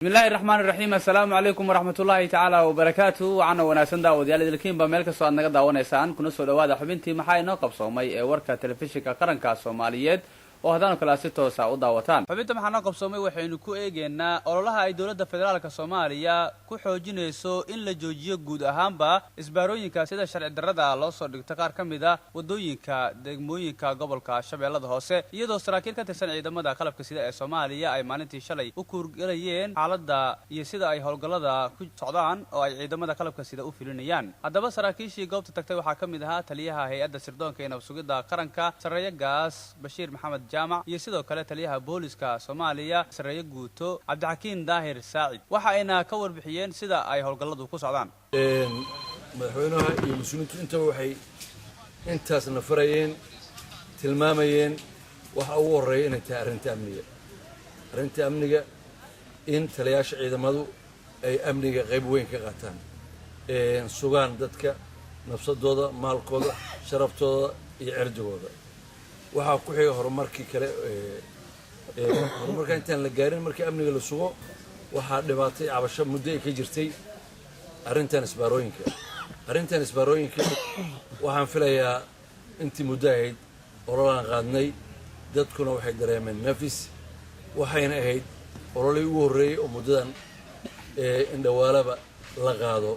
بسم الله الرحمن الرحيم السلام عليكم ورحمة الله تعالى وبركاته وعنا وناسن داوديال idilkiin ba meel kasto aad naga daawanaysaan kuna soo dhawaada xubintii maxaa inoo qabsoomay ee warka telefishinka qaranka Soomaaliyeed oo hadaan kala si toos ah u daawataan xubinta maxaa inoo qabsoomay waxaynu ku eegeynaa ololaha ay dawladda federaalka Soomaaliya ku xoojinayso in la joojiyo guud ahaanba isbaarooyinka sida sharci darrada loo soo dhigto qaar kamid ah wadooyinka degmooyinka gobolka Shabeellada Hoose iyadoo saraakiil ka tirsan ciidamada qalabka sida ee Soomaaliya ay maalintii shalay u kuurgalayeen xaaladda iyo sida ay howlgallada ku socdaan oo ay ciidamada qalabka sida u filinayaan haddaba saraakiishii goobta tagtay waxaa kamid ahaa taliyaha hay'adda sirdoonka ee nabsugidda qaranka Sareeya Gaas Bashiir Maxamed Jaamac iyo sidoo kale taliyaha booliska Soomaaliya Sareeya Guuto Cabdixakiin Daahir Saacid waxa ayna ka warbixiyeen sida ay howlgalladu ku socdaan madaxweynaha iyo mas'uuliyiintu inta waxay intaas nafarayeen tilmaamayeen waxa ugu horeeya inay tahay arrinta amniga in taliyaasha ciidamadu ay amniga qayb weyn ka qaataan sugaan dadka nafsadooda maalkooda sharaftooda iyo cirdigooda waxa ku xiga horumarkii kale horumarka intaan la gaarin markii amniga la sugo waxaa dhibaatay cabasho muddo ay ka jirtay arrintan isbaarooyinka waxaan filayaa intii muddo ahayd ololaan qaadnay dadkuna waxay dareemeen nafis waxayna ahayd ololii ugu horreeyey oo muddadan indhawaalaba la qaado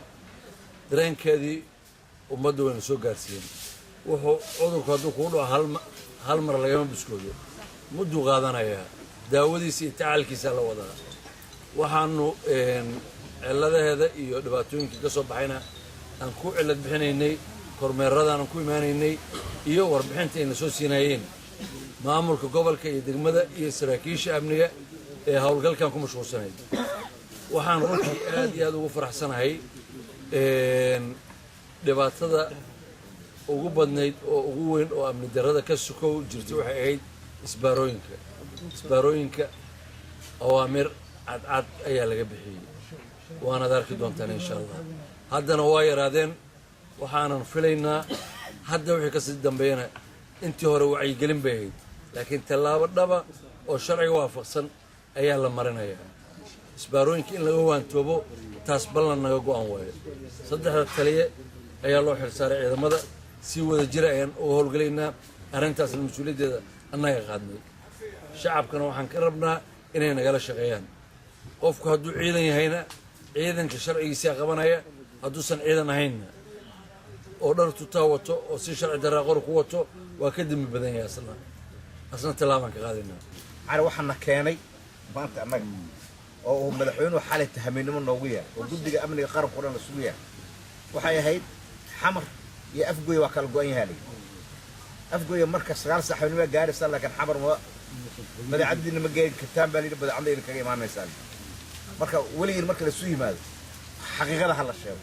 dareenkeedii ummadda wayna soo gaarsiiyeen wuxuu cudurku hadduu kuu dhaco hal mar lagama biskoodo mudduu qaadanayaa daawadiisa iyo tacaalkiisaa la wadaa waxaanu cilladaheeda iyo dhibaatooyinka ka soo baxayna aan ku cillad bixinaynay kormeeradaanan ku imaanaynay iyo warbixinta ayna soo siinayeen maamulka gobolka iyo degmada iyo saraakiisha amniga ee howlgalkan ku mashquulsanayd waxaan runtii aad iyo aad ugu faraxsanahay dhibaatada ugu badnayd oo ugu weyn oo amni darrada ka sukow jirtay waxay ahayd isbaarooyinka awaamir cadcad ayaa laga bixiyey waanaad arki doontaan insha allah haddana waa yaraadeen waxaanan filaynaa hadda wixii kasii dambeeyana intii hore wacyigelin bay ahayd laakiin tallaabo dhaba oo sharciga waafaqsan ayaa la marinayaa isbaarooyinka in laga waantoobo taas ballan naga go'an waayo saddexda taliye ayaa loo xilsaaray ciidamada si wada jira ayaan uga howlgalaynaa arrintaasna mas-uuliyaddeeda annaga qaadnay shacabkana waxaan ka rabnaa inay nagala shaqeeyaan qofku hadduu ciidan yahayna ciidanka sharcigiisaa qabanaya hadduusan ciidan ahaynna oo dhar tutaa wato oo si sharci darraa qor ku wato waa ka dembi badan yahay asna tallaabaan ka qaadaynaa cali waxaana keenay maanta annaga oo uu madaxweynuhu xalay tahamiinimo noogu yahay oo guddiga amniga qaranka oo dhan la sugu yahay waxay ahayd xamar iyo afgooy waa kala go'an yahay afgooy marka 9 saaxiibnimo gaaraysa laakiin xamar madaxdiina ma geerin kartaan baa liida badacadayna kaga imaanaysaa marka waligiin marka la soo yimaado xaqiiqada hal la sheego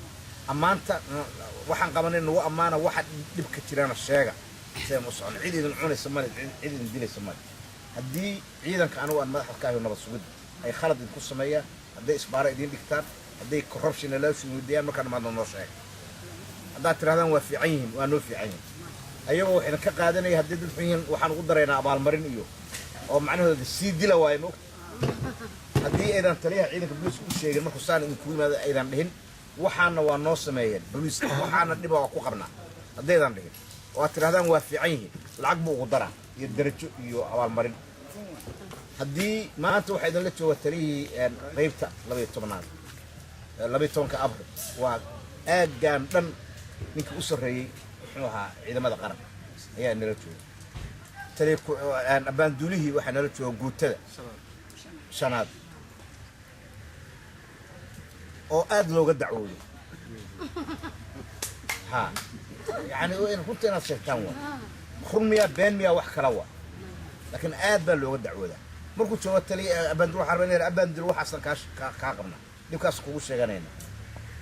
amaanta waxaan qabanay nagu amaana waxa dibka jirana sheega seen u socon ciidan cunaysa ma ciidan dilaysa ma haddii ciidanka anu aan madaxda ka ahay nabad sugid ay khalad ku sameeyaan haday isbaara idin dhigtaan haday corruption la soo wadiyaan marka ma noo sheeg hadaa tirahdaan waa fiican yihiin waa noo fiican yihiin ayagoo waxaan ka qaadanay haddii dad fiican waxaan ugu dareynaa abaalmarin iyo oo macnaheedu sii dila waay moog haddii aydan taliyaha ciidanka booliska u sheegin markuu saan in ku yimaado aydan dhihin waxaana waa noo sameeyeen booliska waxaana dhib waa ku qabnaa haddaydan dhihin oo aad tirahdaan waa fiican yihiin lacag buu ugu daraa iyo darajo iyo abaalmarin haddii maanta waxaa idin la jooga taliyihii qaybta 12 abril waa aaggaan dhan ninka u sarreeyey muxuu ahaa ciidamada qaranka ayaa nala jooga abaanduulihii waxaa nala jooga guutada shanaad oo aad looga dacwooday يعني كنت أنا شيطان خرمية بين مية وحكلا وا لكن آد بلوغ الدعوة مركو شو تلي أبندروح حربنا أبندروح أصلا كاقمنا دي كاسكوش شغالين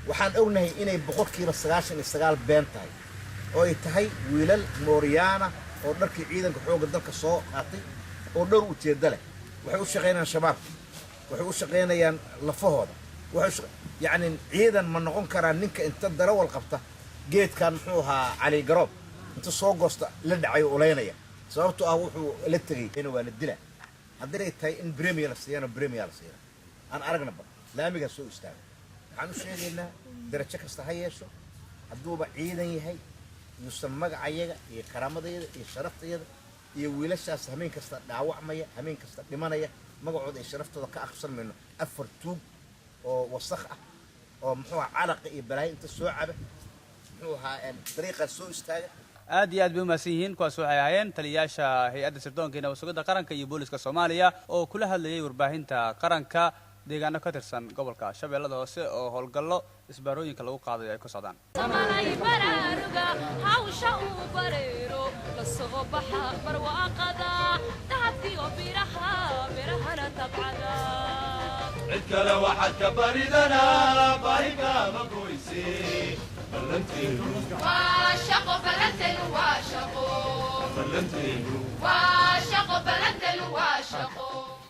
وحان أغنه إني بقول كي بسغاش إن استغال بينتاي أو يتهي ويلال موريانا أو دركي عيدا كحوق الدرك الصوء عطي أو دور وتيدله وحيوش شغينا شباب وحيوش شغينا يعني لفهودا وحيوش يعني عيدا من نقول كران نك انت دروا القبطة جيت كان محوها علي قرب انت صوق قصة لدعي ولينيا sababtoo ah wuxuu la tagay inuu waa la dilaa haddii ay tahay in premier la siiyana premier la siiyana aan aragnaba laamigan soo istaago waxaan u sheegaynaa darajo kasta ha yeesho hadduuba ciidan yahay yuusan magacayaga iyo karaamadayada iyo sharaftayada iyo wiilashaas hameen kasta dhaawacmaya hameen kasta dhimanaya magacooda iyo sharaftooda ka aqsan mayno afar tuug oo wasakh ah oo muxuu ahaa calaqa iyo balaayo inta soo caba muxuu ahaa dariiqaas soo istaaga aad iyo aad bay umahadsan yihiin kuwaas waxay ahaayeen taliyayaasha hay-adda sirdoonka iyo nabad-sugidda qaranka iyo booliska soomaaliya oo kula hadlayay warbaahinta qaranka deegaano ka tirsan gobolka shabeellada hoose oo howlgallo isbaarooyinka lagu qaadayo ay ku socdaan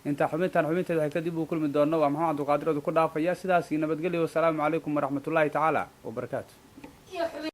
intaa xubinteeda waxay kadib uu kulmi doono waa maxamed cabdulqaadir oo ku dhaafaya sidaas iyo nabadgelyo wasalaamu calaykum waraxmatullaahi tacaala wabarakaatu